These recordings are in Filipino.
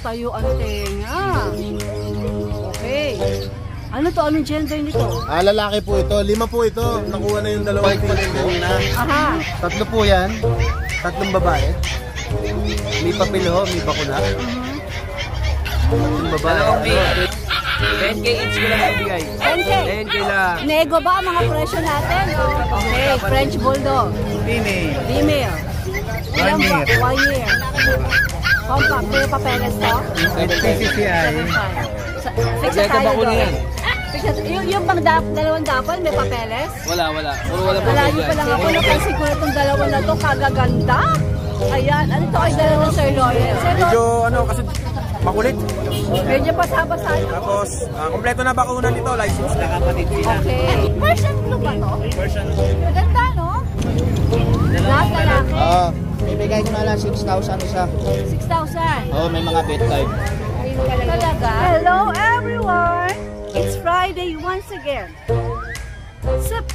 Tayo ang tenga. Okay. Ano to? Anong gender nito? Lalaki po ito. 5 po ito. Nakuha na yung 2 kanina. Aha. 3 po yan. 3 babae. May papel ho, may bakuna. 3 babae. 10K each ko lang ibigay. 10K? 10K lang. Nego ba ang mga presyo natin? Okay, French Bulldog. Female. Female. Ilang ba? 1 year. Compact. May papeles to? PCCI. 7.5. Fix tayo doon. Yung bang dalawang dapol, may papeles? Wala. Puro wala pa. Malayo pa lang ako. Napansin ko na itong dalawa na to. Kagaganda. Ayan. Ano to ay dalawa ng Sir Loyal? Medyo kasi makulit. Medyo pasabasa. Tapos, kompleto na bakuna nito. License na kapatid sila. Okay. Persian blue ba to? Persian blue. Maganda, no? Lahat lalaki. Bibigay ko na lang 6,000 isa. 6,000. May mga bedtime. Talaga. Hello everyone! It's Friday once again.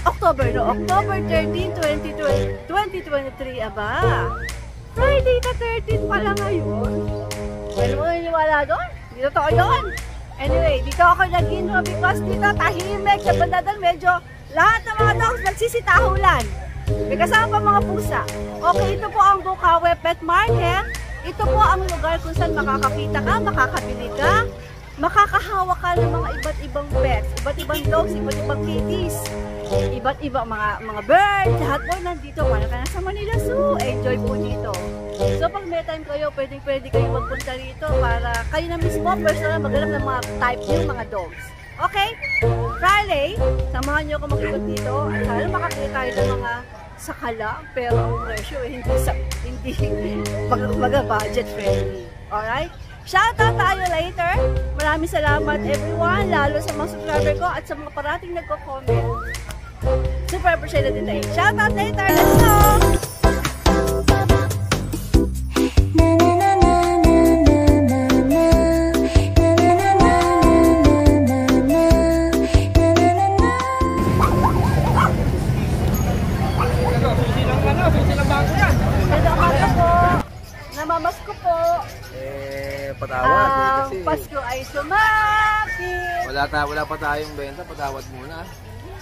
October 13, 2023. Aba! Friday na 13 pala ngayon. Well, mo niniwala doon? Hindi totoo yun. Anyway, dito ako nag-intro because dito tahimik sa bandadan. Medyo lahat ng mga dogs nagsisitahulan. May kasama pa mga pusa. Okay, ito po ang Bukawi Pet Market. Ito po ang lugar kung saan makakakita ka, makakabili ka, makakahawa ka ng mga iba't ibang pets, iba't ibang dogs, iba't ibang kitties, iba't ibang mga birds, lahat po nandito. Para ka nasa Manila Zoo, enjoy po dito. So pag may time kayo, pwede kayo magpunta rito para kayo na mismo personal maghanap ng mga type yung mga dogs. Okay? Friday, samahan nyo ako mag-ikot dito at sana makakita tayo ng mga sakala, pero ang presyo hindi budget friendly. Alright? Shoutout tayo later. Maraming salamat everyone, lalo sa mga subscriber ko at sa mga parating nagko-comment. Super appreciated today. Shoutout later. Let's go! Namamasko po. Patawad kasi. Pasko ay sumakit. Wala pa tayong benta, patawad muna.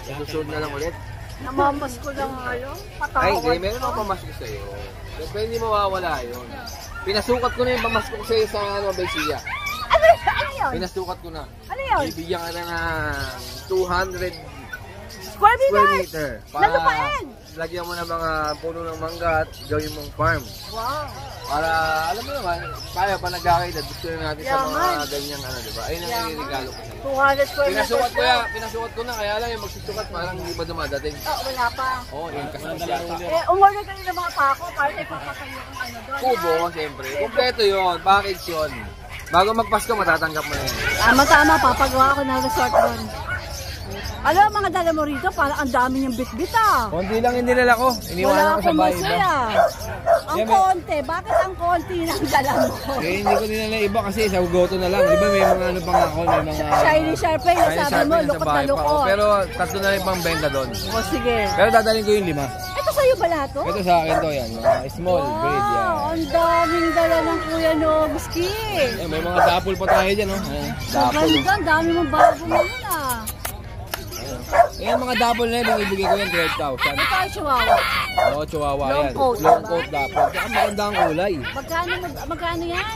Susunod na lang ulit. Namamasko lang ngayon. Patawad. Ay, hindi, meron akong pamasko sa'yo. Pero hindi mawawala yun. Pinasukat ko na yung pamasko ko sa'yo sa Besia. Ano yun? Pinasukat ko na. Ano yun? Bibigyan ka na ng 200 square meter. Nalupain. Lagyan mo na mga puno ng mangga at gawin mong farm. Wow. Para, alam mo naman, kaya pa nagkakaedad, gusto na natin sa mga ganyang diba? Ayun ang regalo ko sa'yo. 200 square meter. Pinasukat ko na, kaya lang yung magsusukat, parang hindi ba dumadating? Wala pa. Yun kasi yata. Umorder kayo ng mga pako para ipapakayo yung doon. Kubo, siyempre. Kompleto yun, package yun. Bago magpasko, matatanggap mo na yun. Tama, papagawa ako ng resort doon. Alam, mga dala mo rito, parang ang dami niyang bitbit Konti lang yung dinala ko. Iniwanan ko sa bahay iba. Ang konti, bakit ang konti ng dala mo? Hindi ko dinala iba kasi sa ugoto na lang. Di ba may mga ano pang ako, may mga... Shiny Sharpay, sabi mo, lukot na lukot. Pero 3 na rin pang benta doon. Sige. Pero dadalhin ko yung 5. Ito sa'yo ba lahat to? Ito sa akin to, yan. Mga small breed, yan. Ang daming dala ng Kuya Nobski. May mga dapol pa tayo dyan, Dapol. Ang dami mong bago mo yun Ayan mga double na yun, ibigay ko yan 12,000. Ito ay chihuahua. Oo, chihuahua Long yan. coat. Long coat double. Kaya maganda ang kulay. Magkano yan?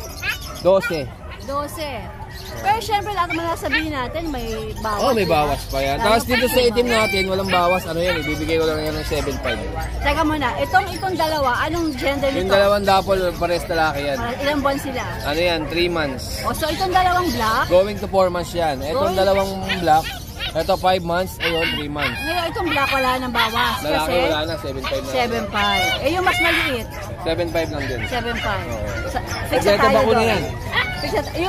12. 12. Pero syempre lahat naman sabihin natin may bawas. May bawas pa yan. Tapos dito sa itim natin, walang bawas. Ano yan, ibibigay ko lang yan ng 7,500. Teka muna, itong dalawa, anong gender nito? Yung dalawang double, pares talaki yan. Ilang buwan sila? Ano yan, 3 months. So itong dalawang black? Going to 4 months yan. Itong dalawang black, ito 5 months, ayun 3 months. Ngayon itong black wala nang bawas. Lalaki kasi wala na, 7,500 na. 7.5. Yung mas maliit? 7,500 lang din. 7.5. Fix tayo pa ko na doon. yan.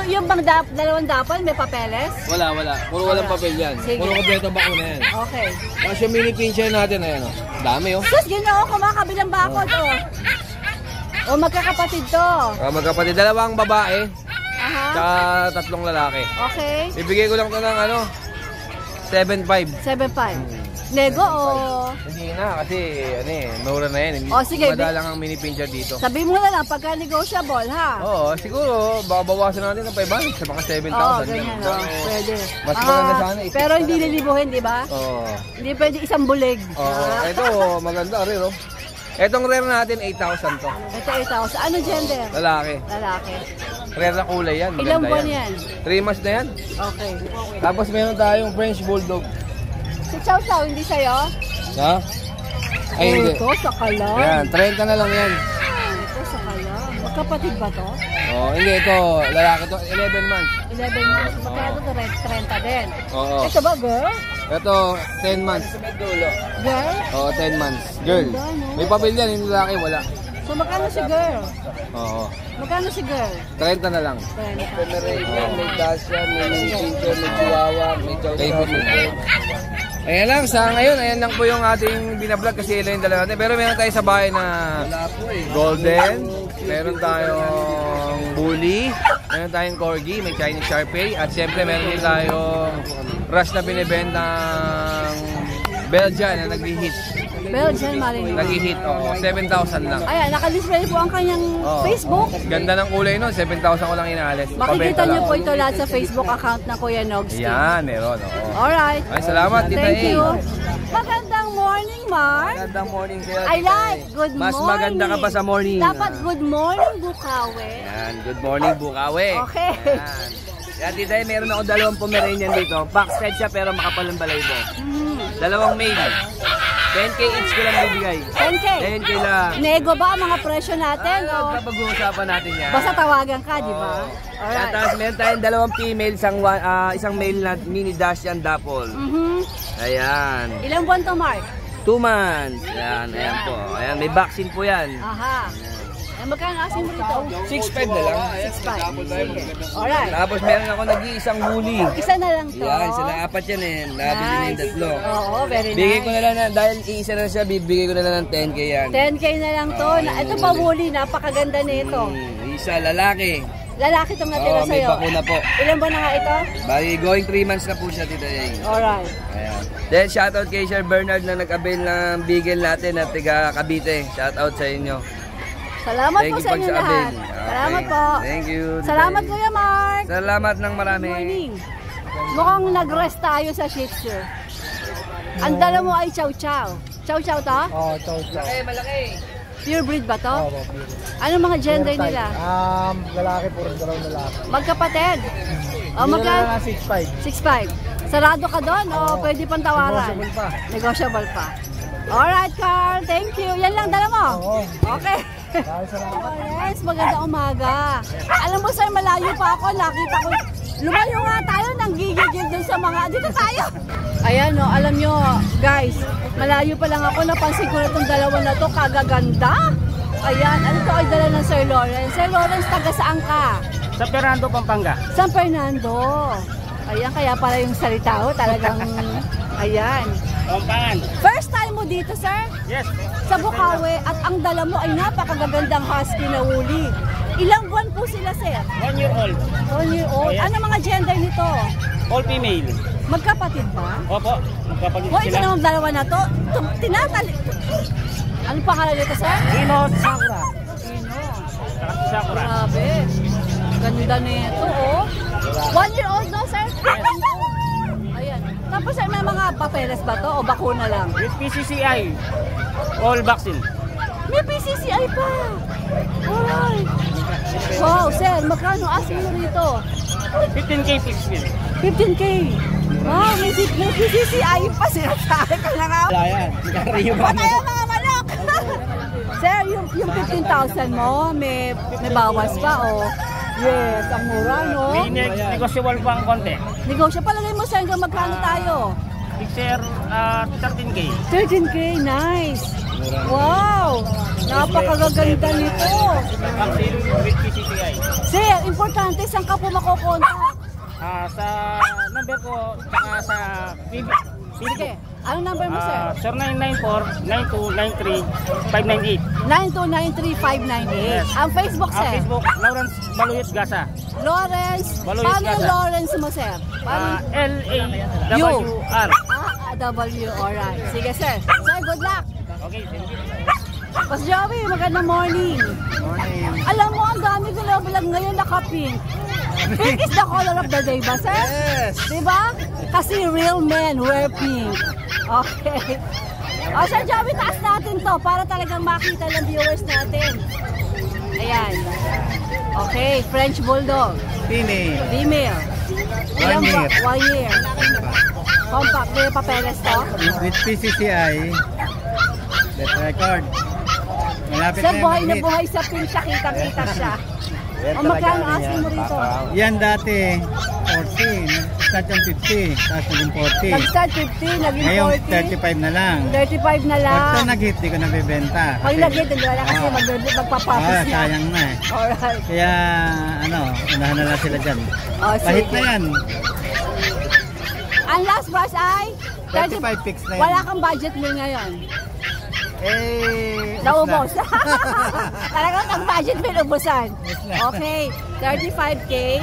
Yung bang dalawang dapol, may papeles? Wala. Puro walang papel yan. Sige. Puro kompleto ba ko na yan. Okay. Tapos yung mini pincher natin, ayan dami Sus, ginoo ko mga kabilang bakod magkakapatid to. Magkapatid, 2 babae. Tsaka 3 lalaki. Okay. Ibigay ko lang ito ng 7,500. 7.5. Nego o... Hindi na, kasi ano eh, mura na yan. O, sige, Madalang ang mini pincher dito. Sabihin mo na lang pagka negotiable, ha? Oo, siguro, baka bawasan natin ng 500 sa mga 7,000. Oo, ganyan, Pero, pwede. Mas maganda sana eh. Pero hindi lilibuhin, di ba? Oo. Hindi pwede isang bulig. Oo, ito maganda rin, oh. Etong rare natin, 8,000 to. Ito 8,000. Ano gender? Lalaki. Lalaki. Rare na kulay yan. Maganda Ilang buwan yan? 3 months na yan. Okay. Tapos meron tayong French Bulldog. Si Chow Chow, hindi sa'yo? Ha? Ay, hindi. Ito, sakala. Yan, 30 na lang yan. Ito, sakala. Magkapatid ba to? Oh, hindi, ito, lalaki to, 11 months. 11 months. Magkano to? 30 din. Oo. Ito ba, girl? Ito, 10 months. Girl? Oo, 10 months. Girl. Ganda, no? May papel yan, yung lalaki, wala. So, magkano si girl? Oo. Magkano si girl? 30 na lang. 30. Pomeranian, may Dacia, may Pincher, may Chihuahua, may Chow Chow. Ayan lang, sa ngayon, ayan lang po yung ating binablog kasi ilan yung dala natin. Pero meron tayo sa bahay na Golden, meron tayong Bully, meron tayong Corgi, may Chinese Sharpei, at siyempre meron din tayong Rush na binibentang Belgian na nag-hit. Belgian Malinois. Nag-hit, oo. 7,000 lang. Ayan, nakadisplay po ang kanyang Oo. Facebook. Ganda ng kulay nun, 7,000 ko lang inaalis. Makikita Pabenta niyo lang. po ito lahat sa Facebook account ng Kuya Nogsky. Yan, meron, oo. Alright. Ay, salamat, Tita Thank A. you. Magandang morning, Mark. Magandang morning sa'yo, I like. Good Mas morning. maganda ka pa sa morning. Dapat good morning, Bukawi. Yan, good morning, Bukawi. Okay. Yan. Yan, Tita A, meron ako 2 Pomeranian dito. Backside siya pero makapal ang balayibo. 2 male. 10K each ko lang bibigay. 10K. 10K lang. Nego ba ang mga presyo natin? O Kapag-uusapan natin yan. basta tawagan ka, di ba? Yan, Alright. tapos meron tayong 2 female, isang male na mini Dacian Dapple. Ayan. Ilang buwan to, Mark? 2 months. Ayan, ayan po. Ayan, may vaccine po yan. Aha. Eh, magkano asin mo dito? 6'5 na lang. 6.5. Alright. Tapos meron ako nag-iisang bully. Isa na lang to. Yan, sila 4 yan eh. Nabili na yung 3. Oo, very Bigay nice. ko na lang dahil iisa na siya, bibigay ko na lang ng 10K yan. 10K na lang to. Ito pa muli, napakaganda nito. Isa, lalaki. Lalaki itong natira Oo, may sa'yo. bakuna po. Ilan ba na nga ito? Bali, going 3 months na po siya, Tita A. Alright. Ayan. Then, shoutout kay Sir Bernard na nag-avail ng bigel natin at tiga Cavite. Shoutout sa inyo. Salamat Thank po you sa pag inyo sa lahat. avail. Okay. Salamat po. Thank you. Tita Salamat A. Kuya Mark. Salamat ng marami. Good morning. Mukhang nag-rest tayo sa Shih Tzu. Ang dala mo ay Chow Chow. Chow Chow to? Oo, chow chow. Malaki. Pure breed ba to? Oo, pure. Anong mga gender nila? Lalaki, puro dalawang lalaki. Magkapatid? O Bigyan magka... na lang 6'5". 6.5. Sarado ka doon o pwede pang tawaran? Negotiable pa. Negotiable pa. Alright, Carl. Thank you. Yan lang dala mo? Oo. Okay. Dahil sa lahat. Oh, yes, magandang umaga. Alam mo sir, malayo pa ako. Nakita ko. Lumayo nga tayo, nang gigigil dun sa mga. Dito tayo. Ayan no, alam nyo guys, malayo pa lang ako. Napansin ko na itong dalawa na to. Kagaganda. Ayan, ano to ay dala ng Sir Lawrence. Sir Lawrence, taga saan ka? Sa Fernando, Pampanga. San Fernando. Ayan, kaya pala yung salita ko talagang, ayan. Pampangan. First time mo dito, sir? Yes. Sa Bukawi at ang dala mo ay napakagagandang husky na uli. Ilang buwan po sila, sir? 1 year old. 1 year old. Ayan. Ano mga gender nito? All female. Magkapatid ba? Opo. Magkapagod O, isa sila. namang dalawa na to. Tinatali. Ano pangalan nito, sir? Ino Sakura. Ino. Sakura. Grabe. Ganda nito, oh. 1 year old, no, sir? Ayan. Tapos, sir, may mga papeles ba to o bakuna lang? With PCCI. All vaccine. May PCCI pa. Alright. Wow, sir, magkano asin mo rito? 15K fixed bill. 15K. Wow, may PCCI pa. Sinasabi ka na nga. Wala yan. Nagkari yung Patay ang mga manok. Sir, yung 15,000 mo, may bawas pa, oh. Yes, ang mura, no? May negotiable pa ang konti. Negosyo, palagay mo, sir, hanggang magkano tayo? Fixer 13K. 13K, nice. Wow, napakagaganda nito. Vaccine with PCCI. Sir, importante, saan ka po makukontak? Sa number ko, tsaka sa Sige, anong number mo, sir? Sir 994-9293-598. 9293598. Yes. Ang Facebook, Ang sir? Facebook, Lawrence Baluyot Gasa. Lawrence. Baluyot Paano yung Gasa. Lawrence mo, sir? Paano? LAWR. OFW. Alright. Sige, sir. Sir, good luck. Okay, thank you. Boss Joey, magandang morning. Alam mo, ang dami ko lang ngayon naka-pink. Pink is the color of the day ba, sir? Yes! Diba? Kasi real men wear pink. Okay. O, Sir Joey, taas natin to para talagang makita ng viewers natin. Ayan. Okay, French Bulldog. Female. Female. 1 year. 1 year. Compact. May papeles to? With PCCI. That record. Malapit Sir, buhay na buhay sa pink siya. Kita-kita siya. O, magkano asking mo rito? Yan dati, 40. Start yung 50. Tapos naging 40. Nag-start 50, naging Ngayon, 40. 35 na lang. 35 na lang. Pag ito nag-hit, di ko nabibenta. Pag nag-hit, hindi wala kasi magpapapis niya. Sayang na eh. Alright. Kaya, unahan na lang sila dyan. Oh, Pahit sige. na yan. Ang last brush ay 35 fix na yan. Wala kang budget meal ngayon. ubos Naubos. na. Talagang ang budget meal ubusan. Okay, 35K.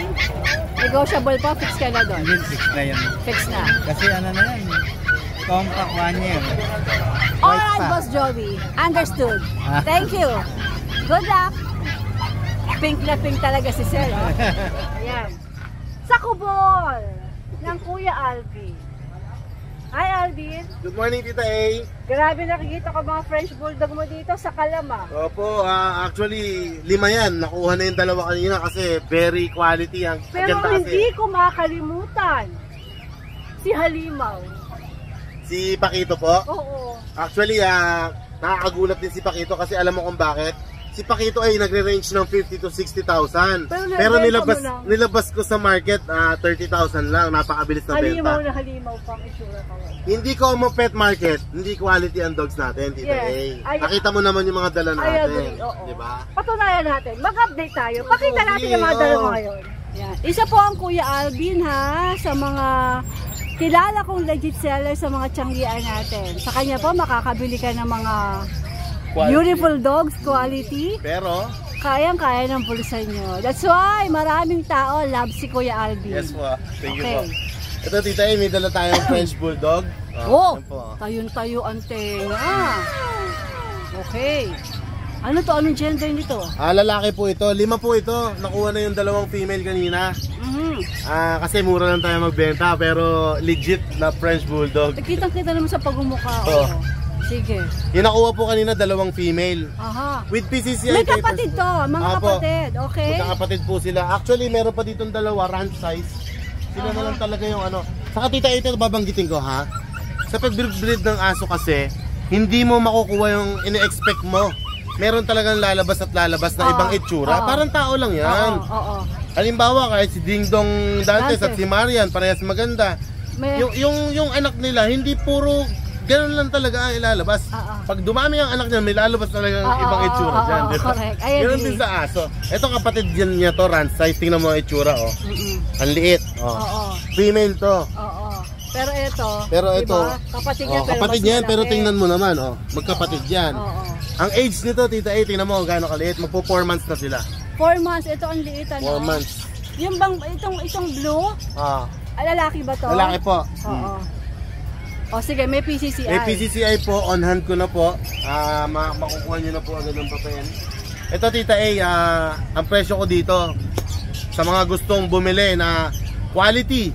Negotiable pa, fix ka na doon. Yun, fix na yan. Fix na. Kasi na yan. Compact 1 year. Alright, pa. Boss Joey. Understood. Thank you. Good luck. Pink na pink talaga si Sir. Oh. Ayan. Sa kubol ng Kuya Alvin. Hi, Alvin. Good morning, Tita A. Grabe, nakikita ko mga French Bulldog mo dito sa Calama. Opo, actually, 5 yan. Nakuha na yung 2 kanina kasi very quality ang Pero ganda hindi kasi. ko makalimutan si Halimaw. Si Paquito po. Oo. Actually, nakakagulat din si Paquito kasi alam mo kung bakit. Si Paquito ay nagre-range ng 50 to 60,000. Pero nabenta mo nilabas ko sa market 30,000 lang. Napakabilis na Halimaw benta. na halimaw pang itsura ko. Hindi ko mo pet market, hindi quality ang dogs natin, Tita Yes. A. Nakita mo naman yung mga dala I natin. agree, oo. Diba? Patunayan natin. Mag-update tayo. Pakita natin yung mga dala mo ngayon. Yan. Isa po ang Kuya Alvin ha, sa mga kilala kong legit seller sa mga tiyanggian natin. Sa kanya po makakabili ka ng mga beautiful dogs, quality. Pero, Kayang-kaya ng bulsa nyo. That's why maraming tao love si Kuya Alvin. yes po. Thank you Okay. po. Ito, Tita A, may dala tayong French Bulldog. Oh, yan po. tayong-tayo ang tenga. Okay. Ano to? Anong gender nito? Lalaki po ito. 5 po ito. Nakuha na yung 2 female kanina. Kasi mura lang tayo magbenta. Pero legit na French Bulldog. Kitang-kita naman sa pagmumukha. Oh. Oh. Sige. Yung nakuha po kanina, 2 female. Aha. With PCCI May papers kapatid po. to, mga Apo. kapatid. Okay? Magkakapatid po sila. Actually, meron pa ditong 2 ranch size. Sila na lang talaga yung ano. Saka Tita, ito babanggitin ko ha. Sa pag-breed ng aso kasi, hindi mo makukuha yung ini-expect mo. Meron talagang lalabas at lalabas na ibang itsura. Parang tao lang yan. Oo. Halimbawa, kahit si Ding Dong Dantes at si Marian, parehas maganda. May, Yung anak nila, hindi puro ganun lang talaga ang ilalabas. Pag dumami ang anak niya, may lalabas talaga ang ibang itsura dyan. Diba? Correct. I Ganun agree. din sa aso. Ito kapatid yan niya to, ranch size. Tingnan mo ang itsura, oh. Ang liit. Oh. Oo. Female to. Oo. Pero ito, Pero ito, kapatid niya, pero kapatid mas niyan, pero malaki. tingnan mo naman, oh. Magkapatid yan. Oo. Ang age nito, Tita A, tingnan mo gaano kaliit. Magpo 4 months na sila. 4 months, ito ang liit, ano? 4 months. Yung bang, itong blue, lalaki ba to? Lalaki po. Oo. O sige, may PCCI. May PCCI po, on hand ko na po. Makukuha nyo na po agad ng papel. Ito, Tita A, ang presyo ko dito, sa mga gustong bumili na quality,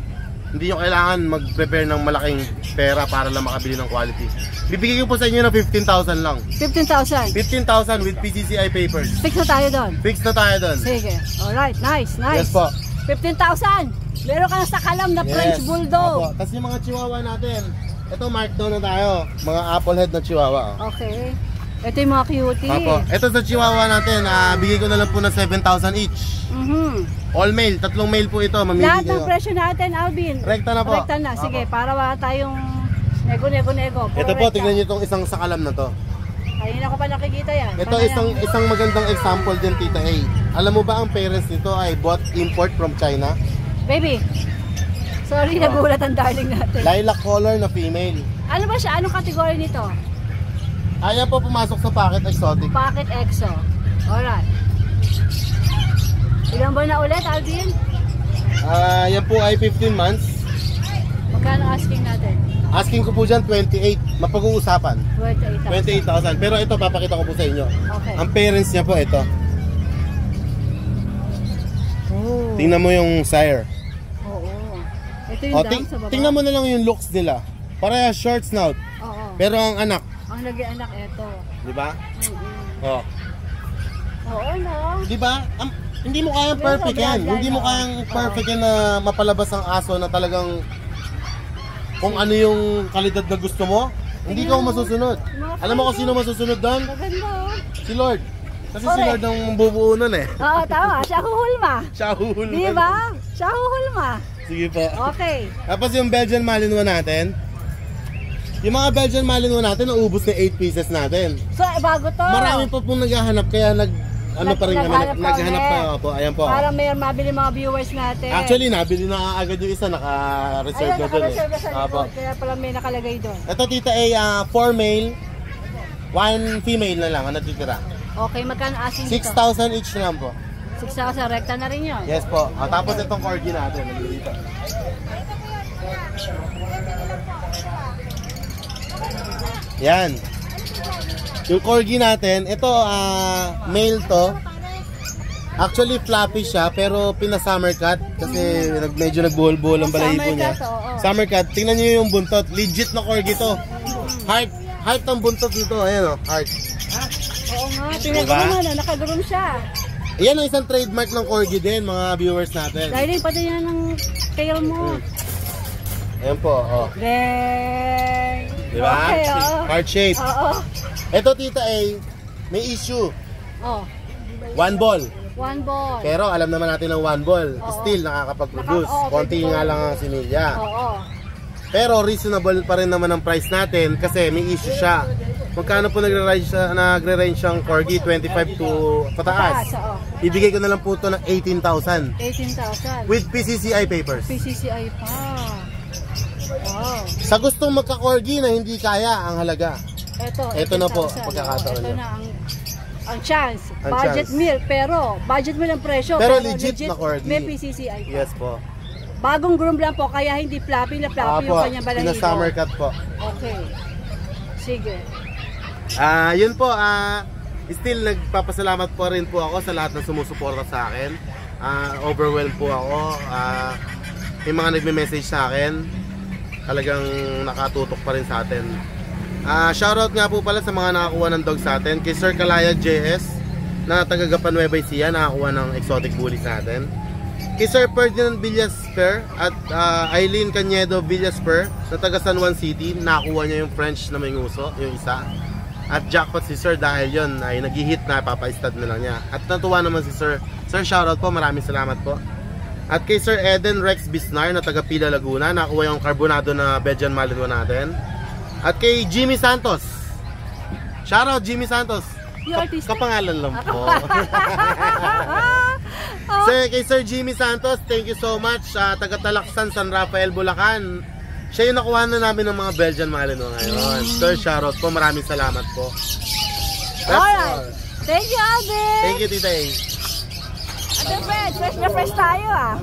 hindi nyo kailangan mag-prepare ng malaking pera para lang makabili ng quality. Bibigay ko po sa inyo ng 15,000 lang. 15,000. 15,000 with PCCI papers. Fix na tayo doon. Fix na tayo doon. Sige. Alright, nice. Yes po. 15,000. Meron ka na sa kalam na French Bulldog. Opo. Tapos yung mga chihuahua natin, ito mark down na tayo. Mga apple head na chihuahua. Oh. Okay. Ito yung mga cutie. Opo. Ito sa chihuahua natin, bigay ko na lang po ng 7,000 each. All male, 3 male po ito. Mamili Lahat ng kayo. presyo natin, Alvin. Rekta na po. Rekta na. Sige, para wala tayong nego. Ito po, tingnan nyo itong isang sakalam na to. Kanina ko pa nakikita yan. Ito isang magandang example din, Tita A. Alam mo ba ang parents nito ay bought import from China? Baby. Sorry, nagulat ang darling natin. Lilac color na female. Ano ba siya? Anong kategory nito? Ayaw po pumasok sa pocket exotic. Pocket EXO. Alright. Ilan ba na ulit, Alvin? Yan po ay 15 months. Magkano asking natin? Asking ko po dyan 28. Mapag-uusapan. 28,000. 28,000. Pero ito, papakita ko po sa inyo. Okay. Ang parents niya po, ito. Oh. Tingnan mo yung sire. Oo. Ito yung O, dam sa baba. tingnan mo na lang yung looks nila. Pareha short snout. Oo. Pero ang anak, Ang nag-anak ito. di ba? Mm-hmm. Oh. Oo, no? Di ba? Hindi mo kayang perfect yan. Hindi mo kayang perfect yan na mapalabas ang aso na talagang kung ano yung kalidad na gusto mo. Hindi ka masusunod. Alam mo kung sino masusunod doon? Maganda, oh. Si Lord. Kasi si Correct. Lord ang bubuo nun eh. Oo, tama. Siya huhulma. Siya huhulma. Di ba? Siya huhulma. Sige po. Okay. Tapos yung Belgian Malinois natin. Yung mga Belgian Malinois natin, naubos na 8 pieces natin. So, bago to. Marami pa pong naghahanap kaya Naghanap naghahanap pa pa po. Ayan po. Para may mabili mga viewers natin. Actually, nabili na agad yung isa, naka-reserve ayun, na doon eh. naka-reserve na sa Apo. likod. Kaya pala may nakalagay doon. Ito tita ay 4 male, 1 female na lang ang natitira. Okay, magkano asking dito? 6,000 each na lang po. 6,000. Rekta na rin yun. Yes po. Tapos itong corgi natin, nandito. Yan. Yung corgi natin, ito male to. Actually floppy siya pero pina-summer cut kasi medyo nagbuhol-buhol ang balahibo Summer niya. cut, oo. Summer cut. Tingnan niyo yung buntot. Legit na corgi to. Heart ang buntot nito. Ayan o, heart. Oo nga. Diba? Tingnan mo na, nakagroom siya. Ayan ang isang trademark ng corgi din, mga viewers natin. Dahil pati yan ng tail mo. Ayan po, oh. Dang. Diba? Okay, oo. Heart shape. Oo. Ito tita A, may issue. Oh, 1 ball. 1 ball. Pero alam naman natin ng 1 ball, Oo. still nakakapag-produce. Oo, Konti pwede nga po. lang ang similya. Oo. Pero reasonable pa rin naman ang price natin kasi may issue siya. Magkano po nagre-range siyang corgi? 25 to pataas. Oo. Ibigay ko na lang po ito ng 18,000 18,000. with PCCI papers. PCCI pa. Wow. Sa gustong magka-corgi na hindi kaya ang halaga. Ito na po, 18,000. pagkakataon Ito niya. na ang chance. Ang Budget chance. meal, pero budget meal ang presyo. Pero legit na corgi. May PCCI pa. Yes po. Bagong groom lang po, kaya hindi floppy na floppy yung kanyang balahibo. Pina-summer cut po. Okay. Sige. Yun po, still nagpapasalamat po rin po ako sa lahat ng sumusuporta sa akin. Overwhelmed po ako. May mga nagme-message sa akin. Talagang nakatutok pa rin sa atin. Shoutout nga po pala sa mga nakakuha ng dog sa atin. Kay Sir Kalaya JS na taga Gapan Nueva Ecija, nakakuha ng exotic bully sa atin. Kay Sir Ferdinand Villasper at Eileen Cañedo Villasper na taga San Juan City, nakakuha niya yung French na may nguso, yung isa. At jackpot si Sir dahil yun ay nag-hit na, papa-stud na lang niya. At natuwa naman si Sir. Sir, shoutout po, maraming salamat po. At kay Sir Eden Rex Bisnar na taga Pila Laguna, nakakuha yung carbonado na Belgian Malinois natin. At kay Jimmy Santos. Shoutout Jimmy Santos. Yung artista. Kapangalan lang po. Kay Sir Jimmy Santos, thank you so much. Taga Talaksan, San Rafael, Bulacan. Siya yung nakuha na namin ng mga Belgian Malinois ngayon. Sir, shoutout po. Maraming salamat po. That's Alright. all. Thank you, Alvin. Thank you, Tita A. Ate Fred, fresh na fresh tayo ah.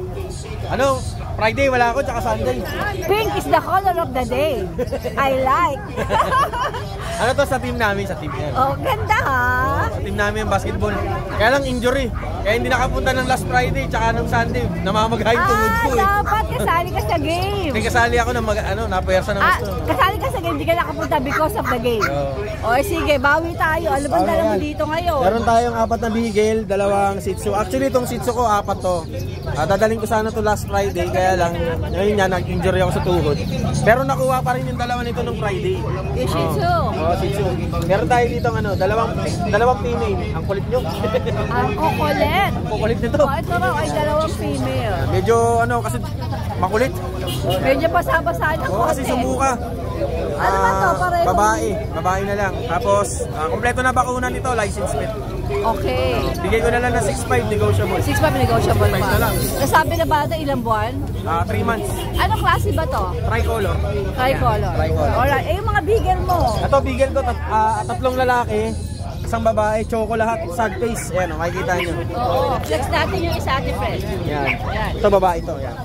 Ano? Friday wala ako, tsaka Sunday. Pink is the color of the day. I like. Ano to sa team namin? Sa team yan. Oh, ganda ha. Sa team namin yung basketball. Kaya lang injury. Kaya hindi nakapunta ng last Friday tsaka ng Sunday. Namamagahin tuhod ko eh. Dapat kasali ka sa game. Hindi kasali ako ng napuyarsa ng gusto. Kasali ka sa game, di ka nakapunta because of the game. O sige, bawi tayo. Ano bang dala mo dito ngayon? Meron tayong 4 na bigel, 2 Shih Tzu. Actually itong Shih Tzu ko 4 to. Dadaling ko sana to last Friday, kaya lang ngayon nga nag-injury ako sa tuhod. Pero nakuha pa rin yung 2 nito nung Friday. Yung Shih Tzu. Shih Tzu. Meron tayo dito dalawang female. Ang kulit nyo. Ang kukulit. Ang kukulit nito. Ito raw ay 2 female. Medyo kasi makulit. Medyo basa-basa na Kasi sumuka. Ano ba to? Pareho? Babae na lang. Tapos, kompleto na bakuna nito, license plate. Okay. Bigay ko na lang ng 6.5 negotiable. 6.5 negotiable Price pa. na lang. Nasabi na ba ito ilang buwan? 3 months. Anong klase ba to? Tricolor. Tricolor. Tricolor. Alright. Eh, yung mga bigel mo. Ito, bigel ko, 3 lalaki, isang babae, choco lahat, sad face. Ayan, makikita nyo. Oo. Flex natin yung isa, Ate Fred. Yan. Yan. Ito, babae ito. Yan.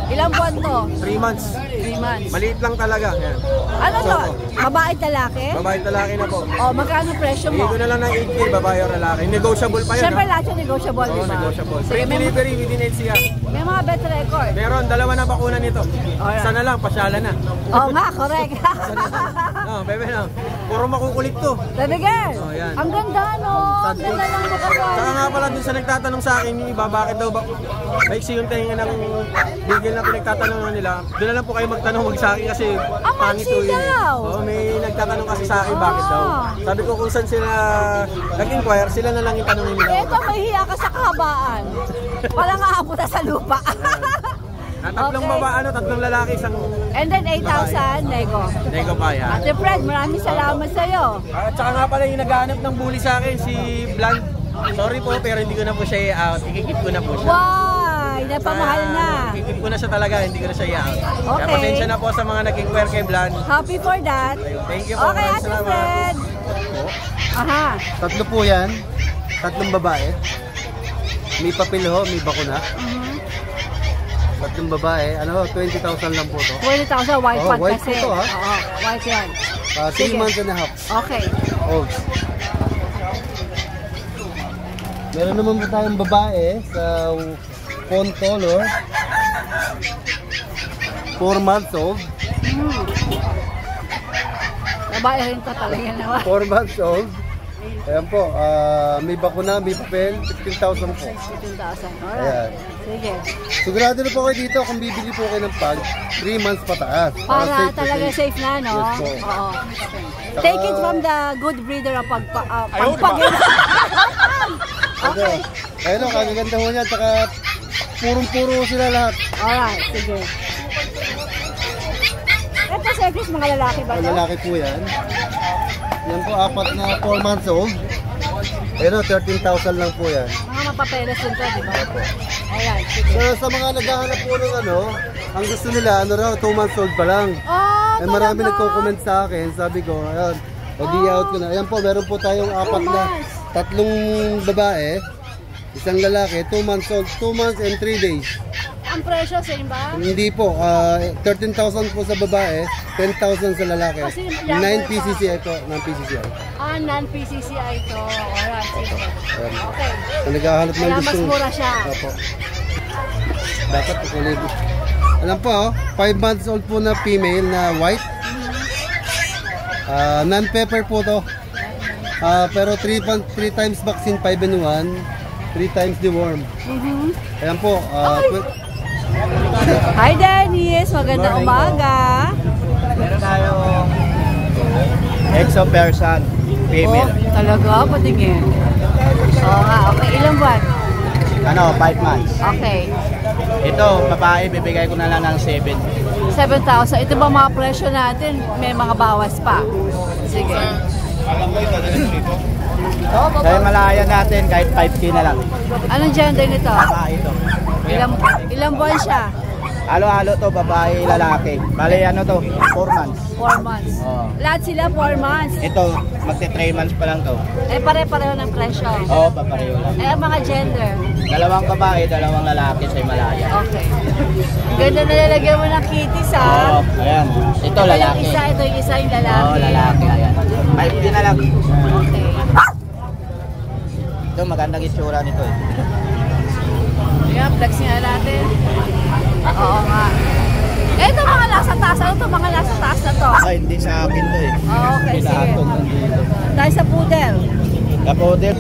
Ilang buwan to? 3 months. 3 months. Maliit lang talaga. Yan. Ano to? Babae lalaki? Babae at lalaki na po. Oh, magkano presyo Bigay mo? ko na lang ng 8K, babae o lalaki. Negotiable pa yun, Siyempre no? lahat yung negotiable, Oo, di ba? negotiable. Sige, Free delivery within NCR. may mga bet record. Meron, 2 na bakuna nito. Alright. Isa na lang, pasyalan na. Oo nga, correct. Oh, bebe na. Puro makukulit to. Baby girl, Oh, yan. ang ganda no? Ang ganda lang Saka nakapal. nga pala dun sa nagtatanong sa akin, yung iba, bakit daw ba maiksi yung tahinga ng bigil na pinagtatanong nila. Doon na lang po kayo magtanong, wag sa akin kasi pangit maiksi to yun. daw. Oo, may nagtatanong kasi sa akin, bakit daw. Sabi ko kung saan sila nag-inquire, sila na lang yung tanongin nila. Eto, mahihiya ka sa kahabaan. Walang aabot sa lupa. Tatlong Okay. tatlong lalaki, isang And then 8,000, nego. nego pa yan. Ate Fred, maraming salamat sa'yo. At saka nga pala yung naghahanap ng bully sa akin, si Blanc. Sorry po, pero hindi ko na po siya i-out. Ikikip ko na po siya. Why? Napamahal na. Ikikip ko na siya talaga, hindi ko na siya i-out. Kaya Okay. pasensya na po sa mga nag-inquire kay Blanc. Happy for that. Thank you po. Okay, maraming Ate salamat. Fred. Aha. Tatlo po yan. Tatlong babae. May papel ho, may bakuna. Tatlong babae. Ano, 20,000 lang po to. 20,000 white Oh, pot white kasi. po to, ha? Oo, white yan. 3 Sige. months and a half Okay. old. Meron naman po tayong babae sa fawn color. 4 months old. Babae rin to talaga naman. 4 months old. Ayan po, may bakuna, may papel, 15,000 po. 15,000. Ayan. Alright. Sige. Sigurado na po kayo dito kung bibili po kayo ng pag, 3 months pataas. Para safe to talaga safe. safe na, no? Yes po. Oo. Take it from the good breeder of pagpag... Okay. Ayun o, kagaganda ho niya, tsaka purong-puro sila lahat. Alright, sige. Ito, service mga lalaki ba Ang ito? lalaki po yan. Yan po, 4 na 4 months old. Ayun o, 13,000 lang po yan. Mga mapapelas din to, di ba? Ayan, sige. So, sa mga naghahanap po ng ano, ang gusto nila, ano raw, 2 months old pa lang. Oh, Ay, marami talaga? nagko-comment sa akin, sabi ko, ayun, out ko na. Ayan po, meron po tayong 4 na, 3 babae, isang lalaki, 2 months old, 2 months and 3 days. Ang presyo, same ba? Hindi po, 13,000 po sa babae, 10,000 sa lalaki. Kasi 9 younger PCCI po, 9 PCCI. Ah, non-PCCI ito. Alright, sige. Ayan. Okay. Kung naghahanap ng Kaya mas gusto. mura siya. Opo. Dapat po kulay. Alam po, 5 months old po na female na white. Non-pepper po to. Pero 3 times vaccine, 5 in 1. 3 times deworm. Ayan po. Hi Dennis, magandang umaga. Meron tayong Exo Persian female. Oh, talaga? Patingin. Oo nga, okay. Ilang buwan? 5 months. Okay. Ito, babae, bibigay ko na lang ng 7. 7,000. Ito ba mga presyo natin? May mga bawas pa. Sige. Kaya malaya natin kahit 5K na lang. Anong gender nito? Babae ito. Ilang buwan siya? Halo-halo to, babae, lalaki. Bali ano to, 4 months. 4 months. Oo. Lahat sila 4 months. Ito, magte-3 months pa lang to. Eh, pare-pareho ng presyo. Oo, papareho lang. Eh, ang mga gender. 2 babae, 2 lalaki sa Himalaya. Okay. Ang ganda na lalagyan mo ng kitties, Oo, ha? ayan. Ito Ito yung lalaki. isa, ito yung isa yung lalaki. Oo, lalaki. Ayan. 5K na lang. Okay. Ito, magandang itsura nito eh. Ayan, flex nga natin. Oo nga. Eh, ito mga nasa taas. Ano ito mga nasa taas na to? Ay, hindi sa akin to eh. Okay, sige. Kailangan nandito. Tayo sa poodle. Kapodel.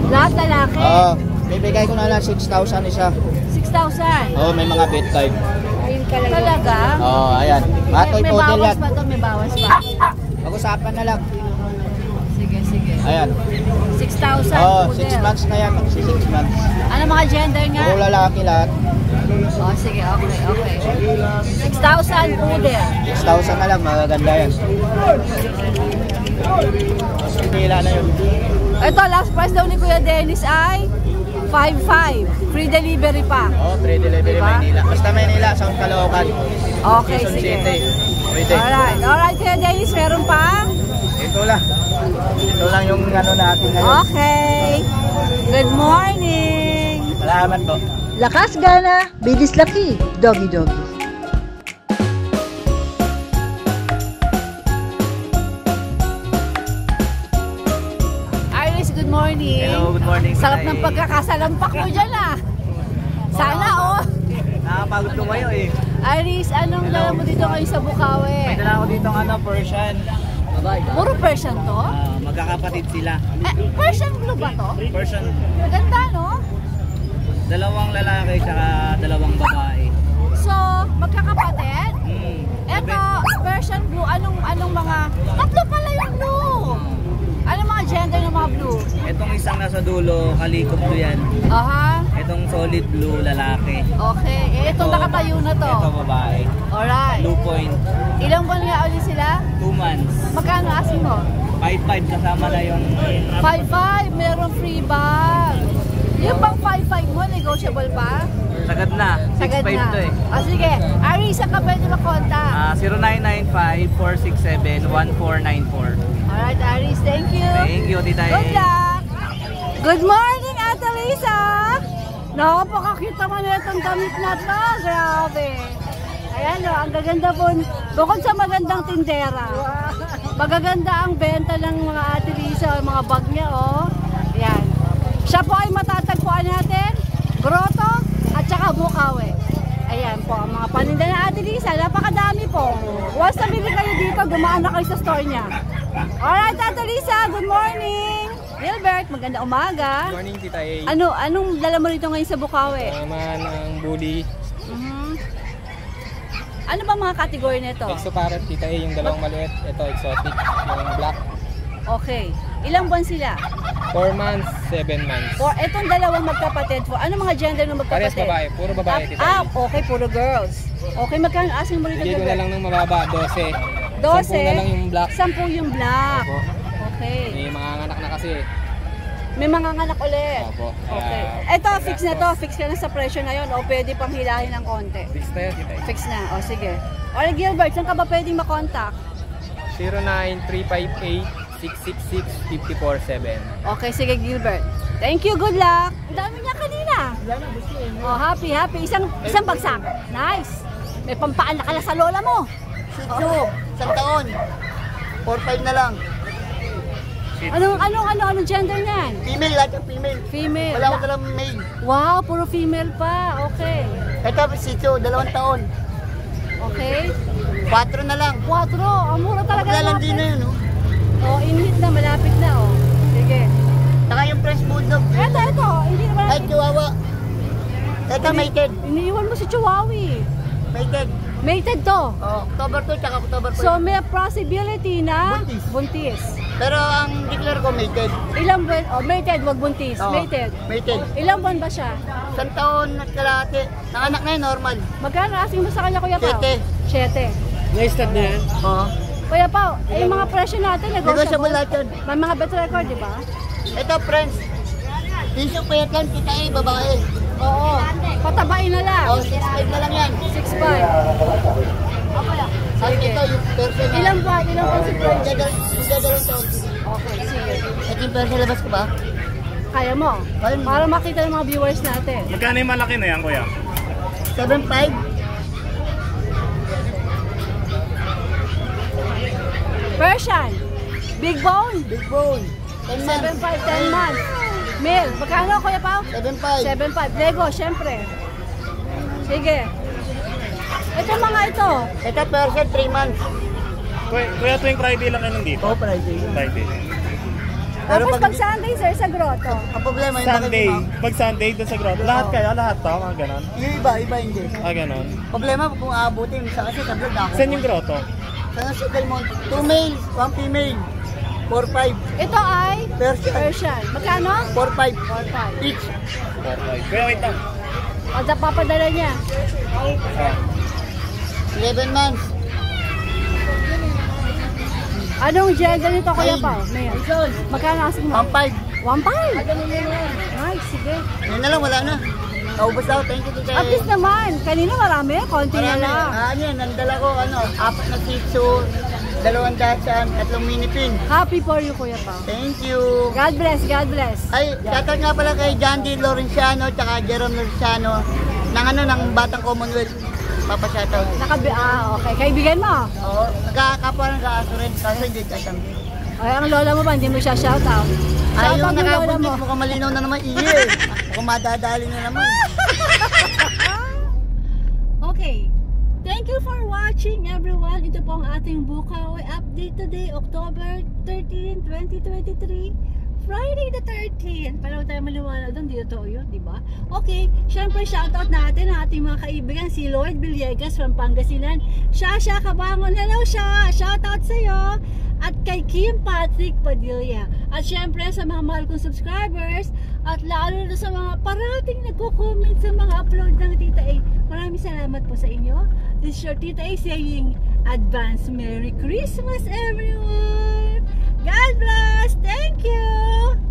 Lahat lalaki. Bibigay ko na lang 6,000 isa. 6,000. Oo, may mga bedtime. Talaga? Oo, ayan. Matoy May podel bawas yan. pa to, may bawas pa. Pag-usapan na lang. Sige, sige. Ayan. 6,000 Oo, poodle. 6 months na yan. Magsi 6 months. Ano mga gender nga? Puro lalaki lahat. Oh, sige, okay, okay. 6,000 poodle. 6,000 na lang. Magaganda yan. Mas pipila na yun. Ito, last price daw ni Kuya Dennis ay 5,500. Free delivery pa. Oo, free delivery Diba? Maynila. Basta Maynila, sa Caloocan. Okay, Quezon sige. City. Pwede. Alright, Kuya Dennis, meron pa? Ito lang. Ito lang yung ano natin ngayon. Okay. Good morning. Salamat po. Lakas gana, bilis laki, doggy doggy. morning. Hello, good morning. Sarap ng pagkakasalampak mo dyan ah. Sana oh. Nakakapagod lumayo eh. Iris, anong dala mo dito ngayon sa Bukawi? May dala ko dito ng Persian. Puro Persian to? Magkakapatid sila. Persian blue ba to? Persian, Maganda no? dalawang lalaki tsaka dalawang babae. So, magkakapatid? Hmm. Eto, Persian blue, anong mga... Tatlo pala yung blue! Anong mga gender ng mga blue? Itong isang nasa dulo, kalikop blue yan. Aha, Itong solid blue, lalaki. okay. Itong nakatayo na to. Ito babae. Alright. Blue point, Ilang buwan nga ulit sila? 2 months. Magkano asin mo? 5-5 kasama na yung 5-5, meron free bag. Yung pang 5-5 mo, negotiable pa? sagad na. Sagad 6-5 na. to eh. O sige, Ari, saan ka pwede makontak? 0995-467-1494. Alright, Aris, thank you. Thank you, Tita Good E. luck! Good morning, Ate Lisa! Napakakita mo na itong damit na to. Grabe. Ayan o, ang gaganda po. Bukod sa magandang tindera, magaganda ang benta ng mga Ate Lisa, mga bag niya o. Ayan. Siya po ay matatagpuan natin, Grotto at saka Bukawi. Ayan po, ang mga paninda na Ate Lisa, napakadami po. Once na bili kayo dito, gumaan na kayo sa store niya. Alright, Ate Lisa, good morning! Gilbert, maganda umaga. Good morning, Tita A. Anong dala mo rito ngayon sa Bukawi? Tama ng bully. Ano ba mga kategory nito? Exo parrot, Tita A, yung dalawang maliit. Ito, exotic, yung black. Okay. Ilang buwan sila? 4 months, 7 months. Or itong dalawang magkapatid po. Ano mga gender ng Parehas magkapatid? babae, puro babae, Tita A. Okay, puro girls. Okay, magkano asing mo rito? Bigay ko na lang ng mababa, 12. 12? 10 na lang yung black. 10 yung black. Opo. Okay. May mga anak na kasi. May mga anak ulit. Opo. Okay. Kaya, Ito, fix na to. Fix ka na sa presyo na yun. O pwede pang hilahin ng konti. Fix na yun, Tita A. Fix na. O sige. Alright, Gilbert, saan ka ba pwedeng makontak? 093586665447. Okay, sige Gilbert. Thank you, good luck. Ang dami niya kanina. Oh, happy. Isang bagsak. Nice. May pampaan na kala sa lola mo. So, isang taon. 4-5 na lang. Anong gender niyan? Female, lahat yung female. Female. Wala ko talang male. Wow, puro female pa. Okay. Ito, Shih Tzu, 2 taon. Okay. 4 na lang. 4. Ang mura talaga. Maglalandi na yun, no? Oh, inhit na, malapit na, oh. Sige. Saka yung French Bulldog. Ito. Hindi naman. Ay, Chihuahua. Ito, mated. Iniiwan mo si Chihuahua. Mated. Mated to. Oh, October 2, tsaka October 4. So, may possibility na buntis. Pero ang declare ko, mated. Ilang buwan? Oh, mated, wag buntis. Oo, Mated. Mated. Ilang buwan ba siya? Isang taon at kalahati. Nanganak na yun, normal. Magkano asking mo sa kanya, Kuya Pao? 7. 7. Na-start na yan. Oo. Kuya Pao, yung mga presyo natin, Negotiable lahat yun. May mga bet record, di ba? Ito, friends. Piso payat lang, kita babae. Oo. Patabain na lang. Oh, 6'5 na lang yan. 6'5. At ito, yung person na. Ilang buwan si French? Magdadalong taon. Okay, sige. At yung person labas ko ba? Kaya mo? Kaya mo. Para makita ng mga viewers natin. Magkano yung malaki na yan, kuya? 7'5". Persian. Big bone. Big bone. 10 months. 7'5", 10 months. Male. Magkano, Kuya Pao? 7'5". 7'5". Lego, syempre. Sige. Ito mga ito. Ito, person 3 months. Kuya, tuwing Friday lang kayo nandito? Oh, Friday. Friday. Pero Tapos pag Sunday, sir, sa grotto. Ang problema yung Sunday. bakit Pag Sunday, doon sa grotto. Lahat kayo? Lahat to? Mga ganon? yung iba hindi. Ganon. Problema kung aabutin sa kasi sa vlog ako. Saan yung grotto? Sa Delmont. 2 male, 1 female. 4'5". Ito ay Persian. Persian. Magkano? 4'5". 4'5". Each. Kuya, wait lang. O, papadala niya. 11 months. Anong gender nito, Kuya Pao? Male. Magkano asking mo? 1'5". 1'5". Nice, sige. Yun na lang, wala na. Naubos ako. Thank you, Tita. At least naman. Kanina marami. Konti na Marami. lang. Ano yan, nandala ko, 4 na Shih Tzu, 2 Dachshund, 3 mini pin. Happy for you, Kuya Pao. Thank you. God bless, God bless. Ay, shoutout nga pala kay John D. Lorenciano, tsaka Jerome Lorenciano, ng Batang Commonwealth. Papa-shoutout. Okay. Kaibigan mo? Oo, nagkakapwa ng kaaso rin, kaso hindi kasang. Ay, ang lola mo ba, hindi mo siya shoutout? Ay, yung Shoutout yung lola mo. nakabuntis, mukhang malinaw na naman iya eh. Mukhang madadali na naman. Okay. Thank you for watching everyone. Ito po ang ating Bukawi update today, October 13, 2023. Friday the 13th. Para tayo maliwanag doon, di totoo yun, di ba? Okay, syempre shoutout natin ang ating mga kaibigan, si Lloyd Villegas from Pangasinan. Shasha Kabangon, hello Sha! Shoutout sa'yo! At kay Kim Patrick Padilla. At syempre sa mga mahal kong subscribers, at lalo na sa mga parating nagko-comment sa mga upload ng Tita A. Maraming salamat po sa inyo. This is your Tita A saying, Advance Merry Christmas everyone! God bless! Thank you!